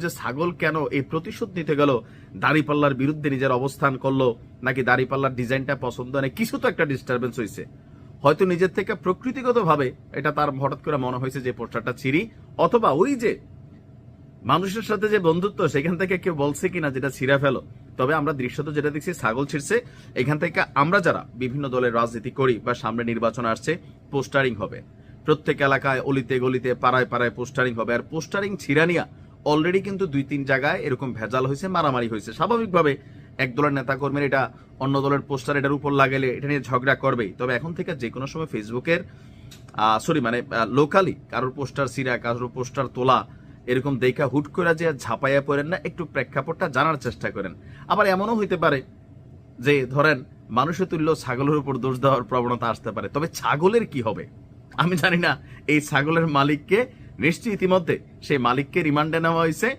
যে ছাগল কেন এই প্রতিশোধ নিতে গেল, দাড়িপাল্লার বিরুদ্ধে নিজের অবস্থান করলো, নাকি দাড়িপাল্লার ডিজাইনটা পছন্দ নেই, কিছু তো একটা ডিস্টারবেন্স হয়েছে। হয়তো নিজের থেকে প্রকৃতিগত ভাবে এটা তার হঠাৎ করে মনে হয়েছে যে পোস্টারটা ছিঁড়ি, অথবা ওই যে মানুষের সাথে যে বন্ধুত্ব সেখান থেকে কেউ বলছে কিনা যেটা ছিঁড়া ফেলো। তবে আমরা দৃশ্যত যেটা দেখছি ছাগল ছিঁড়ছে। এখান থেকে আমরা যারা বিভিন্ন দলের রাজনীতি করি বা সামনে নির্বাচন আসছে, পোস্টারিং হবে প্রত্যেক এলাকায়, অলিতে গলিতে, পাড়ায় পাড়ায় পোস্টারিং হবে। আর পোস্টারিং ছিঁড়া নিয়ে অলরেডি কিন্তু 2-3 জায়গায় এরকম ভেজাল হয়েছে, মারামারি হয়েছে। স্বাভাবিকভাবে এক দলের নেতাকর্মীর এটা অন্য দলের পোস্টার এটার উপর লাগালে এটা নিয়ে ঝগড়া করবেই। তবে এখন থেকে যে কোনো সময় ফেসবুকের লোকালি কারোর পোস্টার ছিঁড়া, কারোর পোস্টার তোলা এরকম দেখা হুট করে যে ঝাঁপাইয়া পড়েন না, একটু প্রেক্ষাপটটা জানার চেষ্টা করেন। আবার এমনও হইতে পারে যে ধরেন মানুষের তুল্য ছাগলের উপর দোষ দেওয়ার প্রবণতা আসতে পারে। তবে ছাগলের কি হবে আমি জানি না। এই ছাগলের মালিককে নিশ্চয়ই ইতিমধ্যে সেই মালিককে রিমান্ডে নেওয়া হয়েছে।